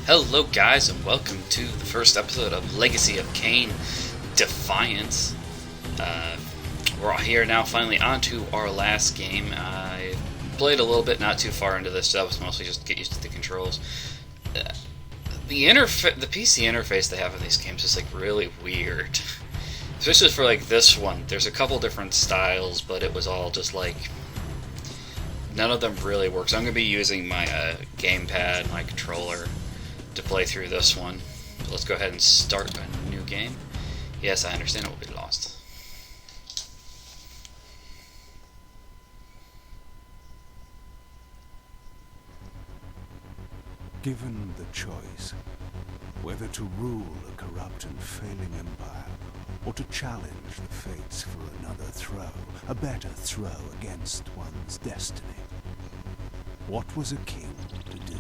Hello guys and welcome to the first episode of Legacy of Kain Defiance. We're here now finally on to our last game. I played a little bit, not too far into this, that was mostly just to get used to the controls. The PC interface they have in these games is like really weird. Especially for like this one. There's a couple different styles, but it was all just like none of them really work. So I'm going to be using my gamepad, my controller, to play through this one. So let's go ahead and start a new game. Yes, I understand it will be lost. Given the choice, whether to rule a corrupt and failing empire, or to challenge the fates for another throw, a better throw against one's destiny, what was a king to do?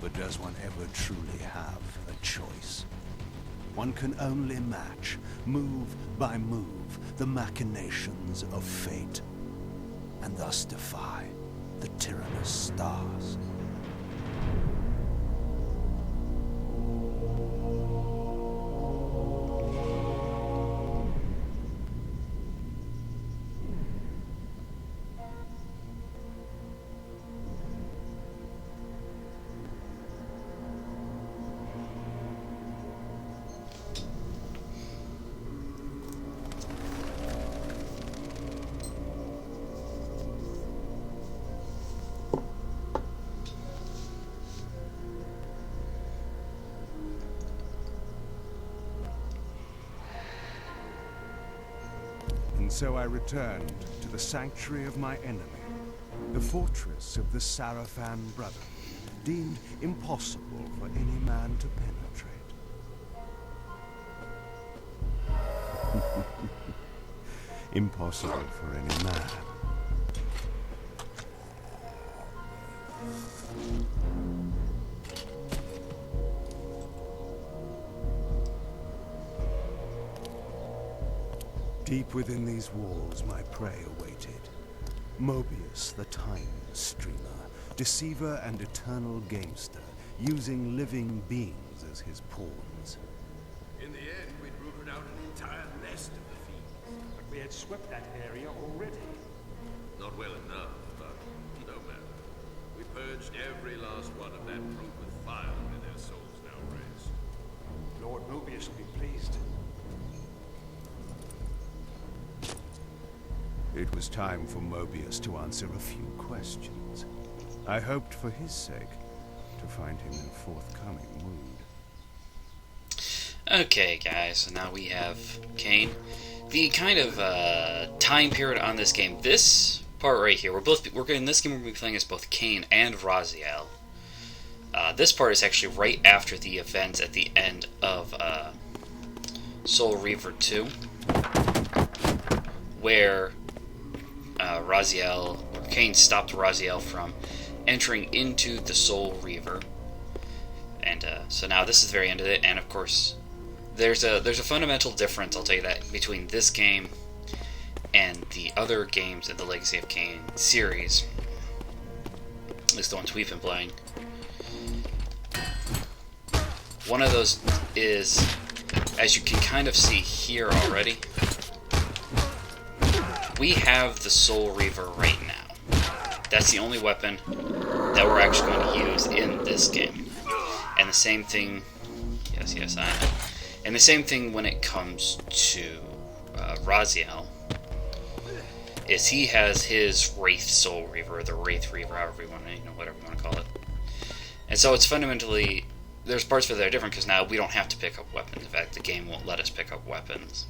But does one ever truly have a choice? One can only match, move by move, the machinations of fate, and thus defy the tyrannous stars. And so I returned to the sanctuary of my enemy, the fortress of the Sarafan Brotherhood, deemed impossible for any man to penetrate. Impossible for any man. Deep within these walls, my prey awaited. Mobius, the time streamer, deceiver and eternal gamester, using living beings as his pawns. In the end, we'd rooted out an entire nest of the fiends. But we had swept that area already. Not well enough, but no matter. We purged every last one of that brood with fire, and their souls now rest. Lord Mobius will be pleased. It was time for Mobius to answer a few questions. I hoped for his sake to find him in forthcoming mood. Okay guys, so now we have Kain. The kind of time period on this game, this part right here, in this game we're going to be playing as both Kain and Raziel. This part is actually right after the events at the end of Soul Reaver 2, where Kain stopped Raziel from entering into the Soul Reaver, and so now this is the very end of it. And of course, there's a fundamental difference, I'll tell you that, between this game and the other games in the Legacy of Kain series, at least the ones we've been playing. One of those is, as you can kind of see here already, we have the Soul Reaver right now. That's the only weapon that we're actually going to use in this game. And the same thing, yes, I know. And the same thing when it comes to Raziel, is he has his Wraith Soul Reaver, or the Wraith Reaver, however you want to, whatever you want to call it. And so it's fundamentally, there's parts of it that are different, because now we don't have to pick up weapons. In fact, the game won't let us pick up weapons.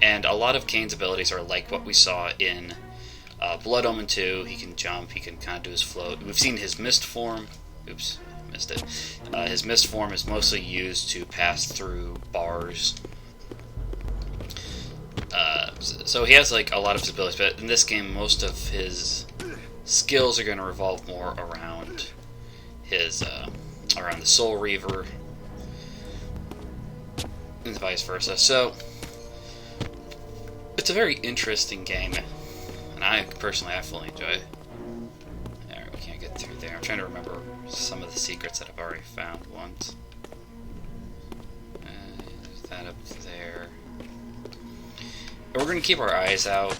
And a lot of Kain's abilities are like what we saw in Blood Omen 2. He can jump, he can kind of do his float. We've seen his mist form. Oops, missed it. His mist form is mostly used to pass through bars. So he has like a lot of his abilities, but in this game, most of his skills are going to revolve more around his around the Soul Reaver, and vice versa. So it's a very interesting game, and I fully enjoy it. Alright, we can't get through there. I'm trying to remember some of the secrets that I've already found once. There's that up there. And we're going to keep our eyes out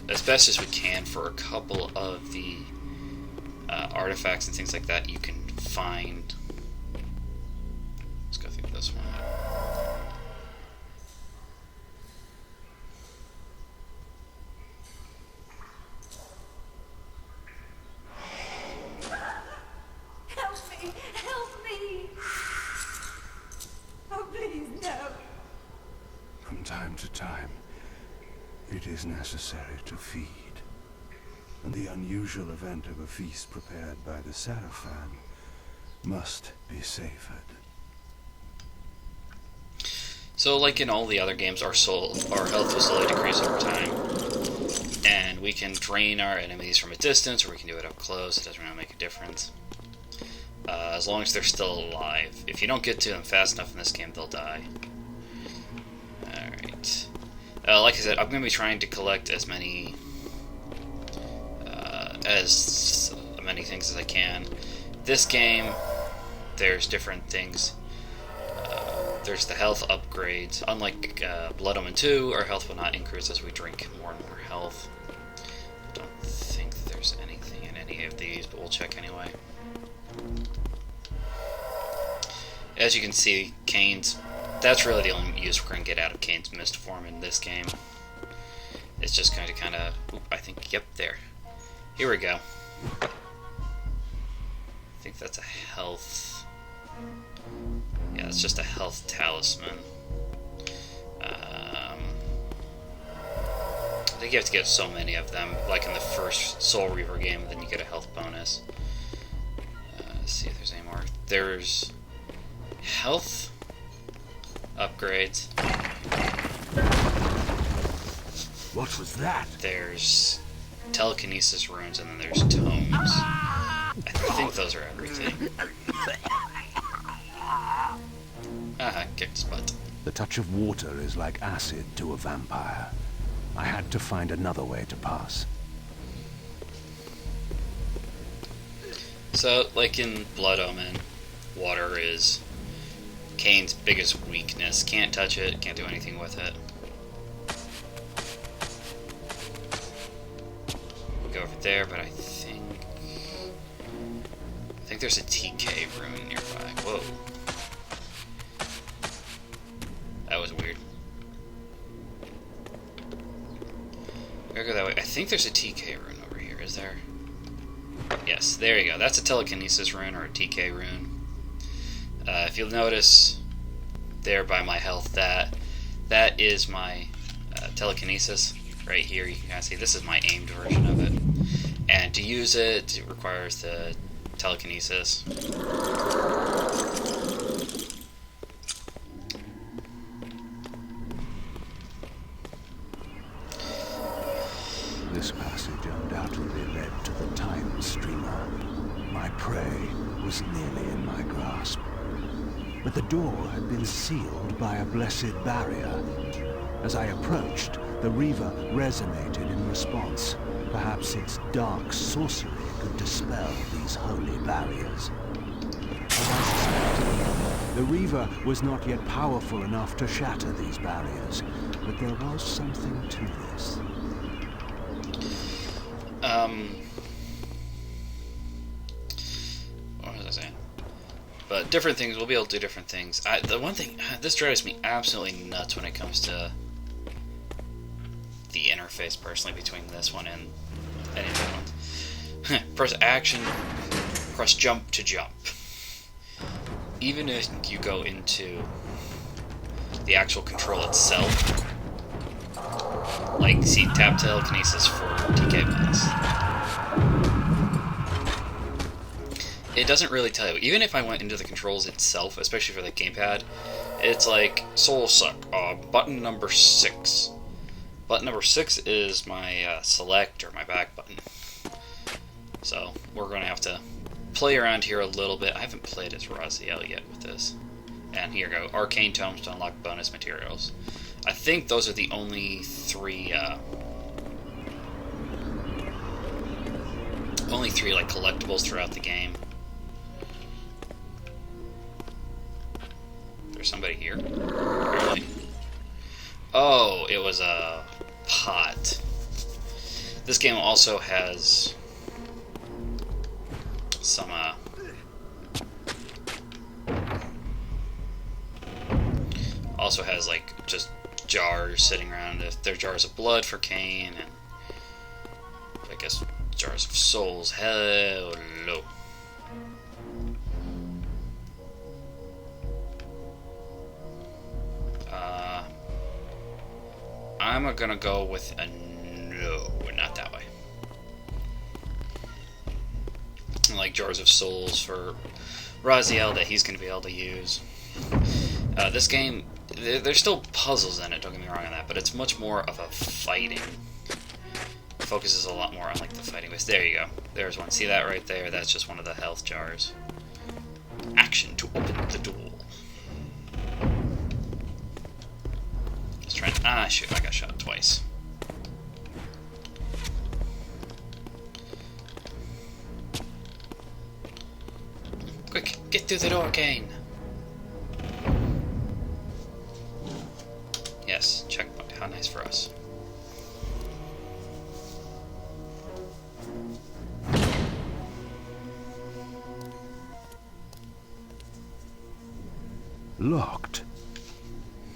as best as we can for a couple of the artifacts and things like that you can find. Let's go through this one. Help me! Help me! Oh, please, no. From time to time, it is necessary to feed. And the unusual event of a feast prepared by the Seraphan must be savored. So, like in all the other games, our health will slowly decrease over time, and we can drain our enemies from a distance, or we can do it up close. It doesn't really make a difference, as long as they're still alive. If you don't get to them fast enough in this game, they'll die. Alright. Like I said, I'm going to be trying to collect as many things as I can. This game, there's different things. There's the health upgrades. Unlike Blood Omen 2, our health will not increase as we drink more and more health. I don't think there's anything in any of these, but we'll check anyway. As you can see, that's really the only use we're going to get out of Kain's mist form in this game. It's just going to kind of... I think, yep, there. Here we go. I think that's a health... Yeah, it's just a health talisman. I think you have to get so many of them, like in the first Soul Reaver game, and then you get a health bonus. Let's see if there's any more. There's health upgrades. What was that? There's telekinesis runes, and then there's tomes. I think those are everything. Kicked his butt. The touch of water is like acid to a vampire. I had to find another way to pass. So, like in Blood Omen, water is Kain's biggest weakness. Can't touch it, can't do anything with it. We'll go over there, but I think there's a TK rune nearby. Whoa. That was weird. We're gonna go that way. I think there's a TK rune over here, is there? Yes, there you go. That's a telekinesis rune or a TK rune. If you'll notice there by my health, that is my telekinesis right here. You can kind of see this is my aimed version of it. And to use it, it requires the telekinesis. This passage undoubtedly led to the Time Streamer. My prey was nearly in my grasp. But the door had been sealed by a blessed barrier. As I approached, the Reaver resonated in response. Perhaps its dark sorcery could dispel these holy barriers. As I suspected, the Reaver was not yet powerful enough to shatter these barriers, but there was something to this. What was I saying? But different things, we'll be able to do different things. The one thing, this drives me absolutely nuts when it comes to the interface, personally, between this one and any other ones. Press action, press jump to jump. Even if you go into the actual control itself, Like, see, tap telekinesis for DK Blast. It doesn't really tell you. Even if I went into the controls itself, especially for the gamepad, it's like Soul Suck, button number 6. Button number 6 is my select or my back button. So we're going to have to play around here a little bit. I haven't played as Raziel yet with this. And here you go, Arcane Tomes to unlock bonus materials. I think those are the only three like collectibles throughout the game. There's somebody here. Really? Oh, it was a pot. This game also has some also has like just jars sitting around. If they're jars of blood for Kain, and I guess jars of souls. Hello. I'm gonna go with a no, not that way. Like jars of souls for Raziel that he's gonna be able to use. This game, there's still puzzles in it, don't get me wrong on that, but it's much more of a fighting. It focuses a lot more on like the fighting ways. There you go. There's one. See that right there? That's just one of the health jars. Action to open the door. Let's try and, shoot, I got shot twice. Quick, get through the door, Kain. Yes, checkpoint. How nice for us. Locked.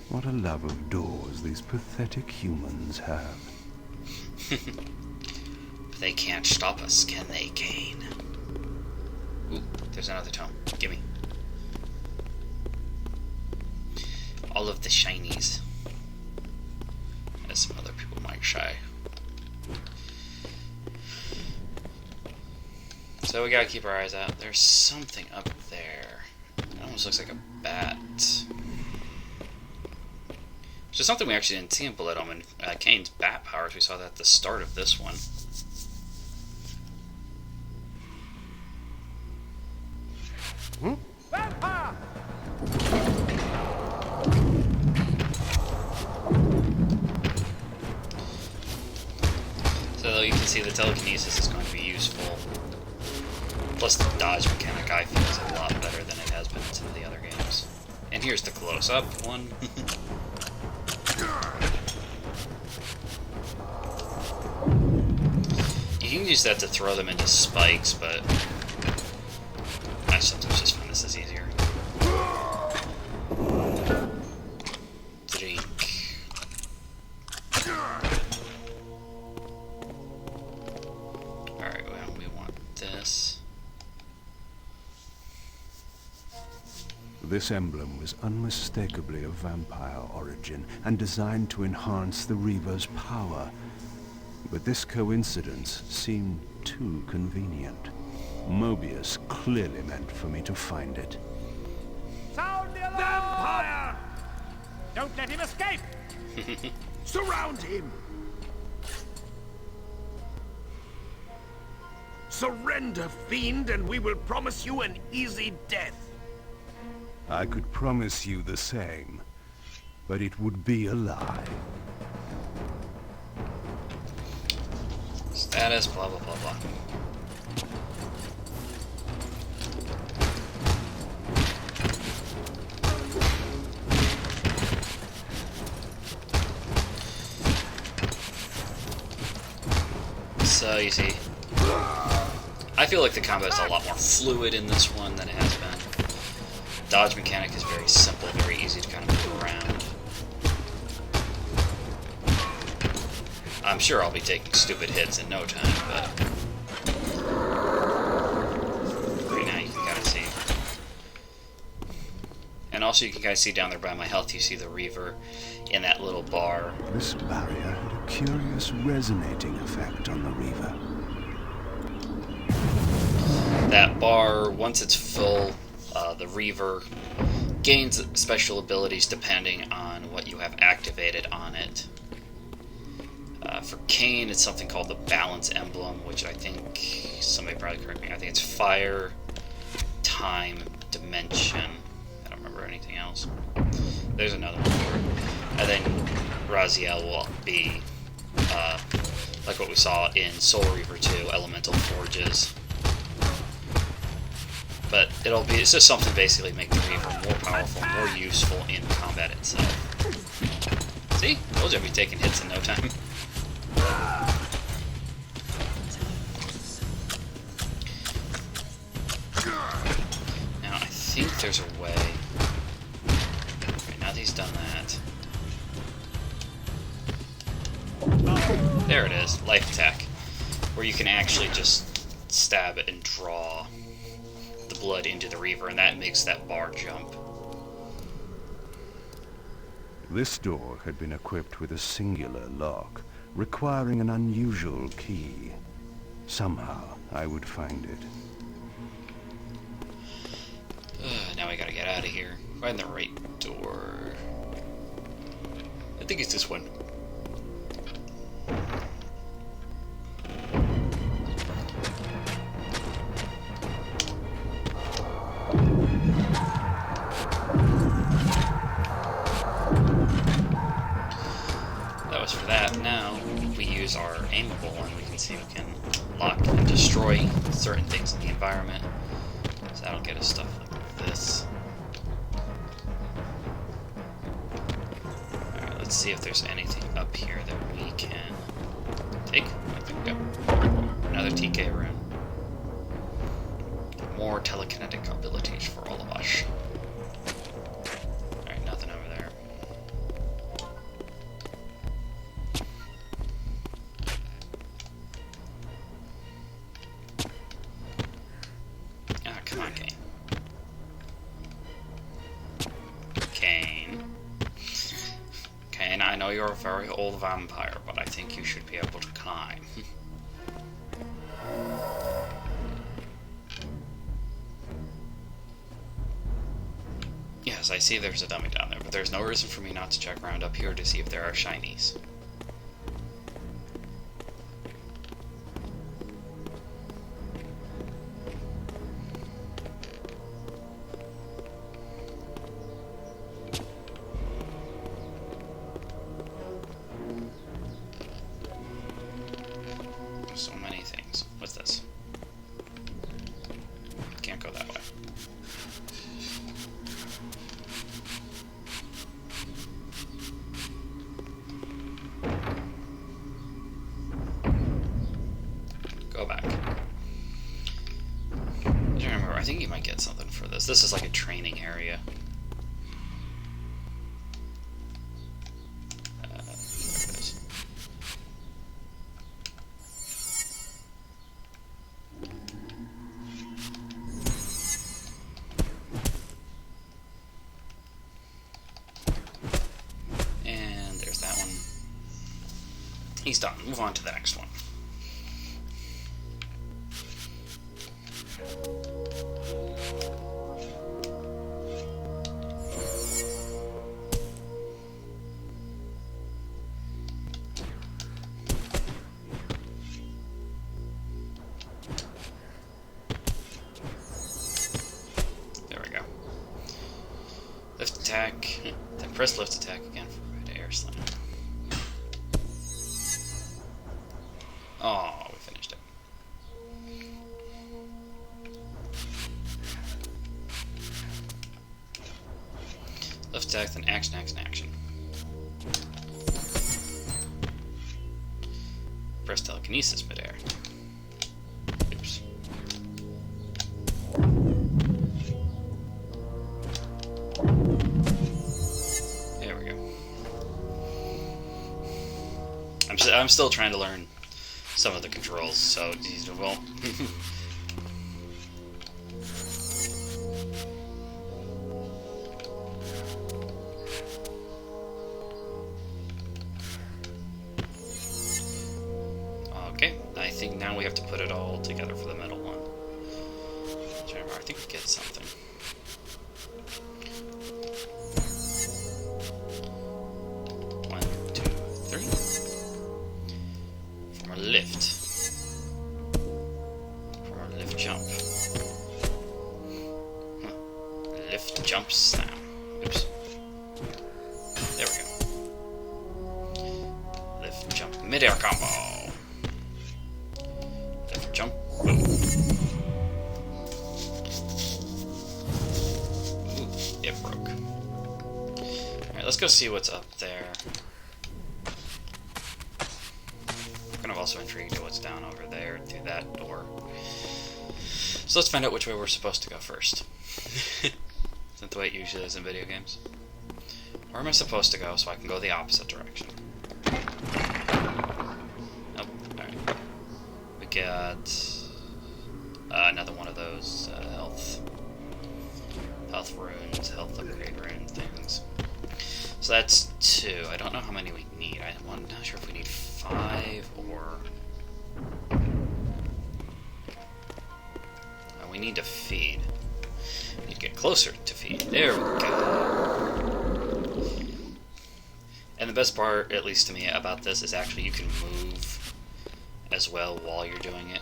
What a love of doors these pathetic humans have. They can't stop us, can they, Kain? Ooh, there's another tome. Gimme. All of the shinies. As some other people might shy. So we gotta keep our eyes out. There's something up there. It almost looks like a bat. Which is something we actually didn't see in Bullet Omen. Kain's bat powers, we saw that at the start of this one. So you can see the telekinesis is going to be useful. Plus the dodge mechanic I feel is a lot better than it has been in some of the other games. And here's the close-up one. You can use that to throw them into spikes, but I sometimes just find this is easier. Drink. Alright, well, we want this. This emblem was unmistakably of vampire origin and designed to enhance the Reaver's power. But this coincidence seemed too convenient. Mobius clearly meant for me to find it. Sound the alarm! Vampire! Don't let him escape! Surround him! Surrender, fiend, and we will promise you an easy death. I could promise you the same, but it would be a lie. Status, blah, blah, blah, blah. So, you see, I feel like the combat is a lot more fluid in this one than it has been. Dodge mechanic is very simple, very easy to kind of move around. I'm sure I'll be taking stupid hits in no time, but right now you can kind of see. And also you can kind of see down there by my health, you see the Reaver. in that little bar. This barrier had a curious resonating effect on the Reaver. That bar, once it's full, the Reaver gains special abilities depending on what you have activated on it. For Kain, it's something called the Balance Emblem, which I think, somebody probably correct me, I think it's Fire, Time, Dimension. I don't remember anything else. There's another one for it. And then Raziel will be, like what we saw in Soul Reaver 2, Elemental Forges. But it's just something to basically make the Reaver more powerful, more useful in combat itself. See? Told you I'd be taking hits in no time. Now, I think there's a way. Okay, now that he's done that. There it is, life attack. Where you can actually just stab it and draw the blood into the Reaver, and that makes that bar jump. This door had been equipped with a singular lock, requiring an unusual key. Somehow, I would find it. Now we gotta get out of here. Find the right door. I think it's this one. That was for that. Now we use our aimable one. We can see we can lock and destroy certain things in the environment. So that'll get us stuff like this. Alright, let's see if there's anything up here that we can take. I think we got another TK rune. More telekinetic abilities for all of us. Alright, nothing over there. Ah, come on, Kain. Kain, I know you're a very old vampire, but I think you should be able to climb. Yes, I see there's a dummy down there, but there's no reason for me not to check around up here to see if there are shinies. So many things. What's this? Can't go that way. Go back. I don't remember. I think you might get something for this. This is like a training area. There it is. And there's that one. He's done. Move on to the next one. There we go. Lift attack. Then press lift attack again for red air slam. Oh, we finished it. Lift attack, then action, action, action. Press telekinesis midair. Oops. There we go. I'm still trying to learn some of the controls, so well. think now we have to put it all together for the middle one. I think we get something. One, two, three. From a lift. From a lift jump. Huh. Lift jump slam. Oops. There we go. Lift jump mid-air combo. Lift jump. Boom. It broke. Alright, let's go see what's up there. I'm kind of also intrigued to what's down over there through that door. So let's find out which way we're supposed to go first. Isn't that the way it usually is in video games? Where am I supposed to go so I can go the opposite direction? Nope. Alright. We got another one of those health runes, health upgrade rune things. So that's 2. I don't know how many we need. I'm not sure if we need 5 or... we need to feed. We need to get closer to feed. There we go. And the best part, at least to me, about this is actually you can move as well while you're doing it.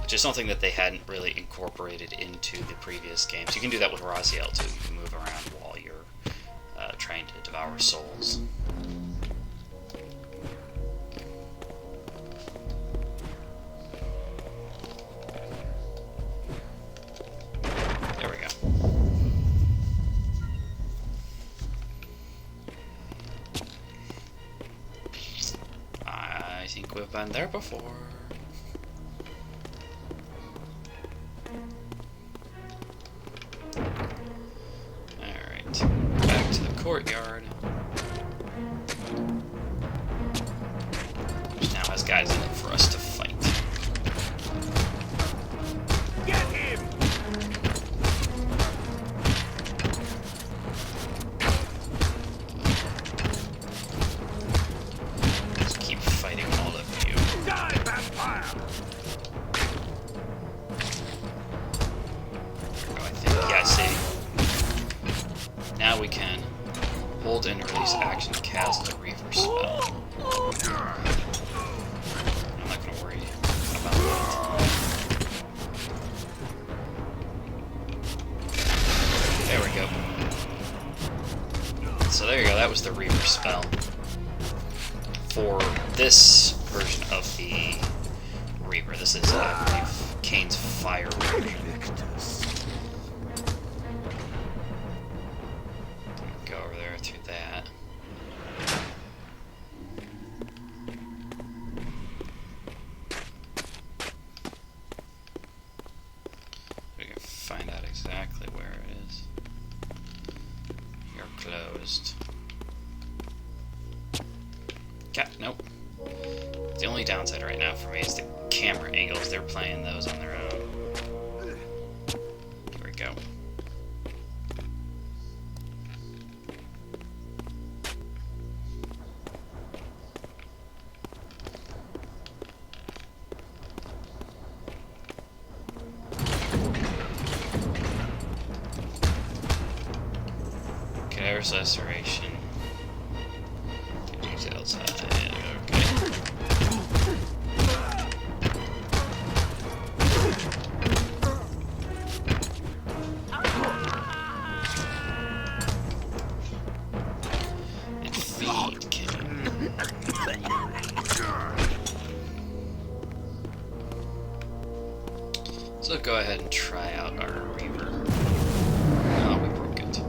Which is something that they hadn't really incorporated into the previous games. You can do that with Raziel too. You can move around while you're trying to devour souls. There we go. I think we've been there before. Back to the courtyard. Which now has guys in it for us to fight. Get him! Let's keep fighting all of you. Die, vampire! Oh, I think, yeah, see? Now we can hold and release action to cast a Reaver spell. I'm not going to worry about that. There we go. So there you go, that was the Reaver spell. For this version of the Reaver, this is, I believe, Kain's Fire Reaver. Go over there through that. We can find out exactly where it is. You're closed. Nope. The only downside right now for me is the camera angles. They're playing those on their own. Here we go. There's laceration. Details. Okay. And feed Kain. So go ahead and try out our Reaver. Oh, we broke it.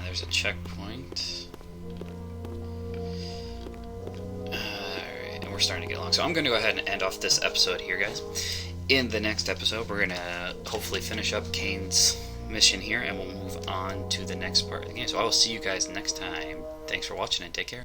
There's a checkpoint. Alright, and we're starting to get along. So I'm going to go ahead and end off this episode here, guys. In the next episode, we're going to hopefully finish up Kain's mission here, and we'll move on to the next part of the game. So I will see you guys next time. Thanks for watching, and take care.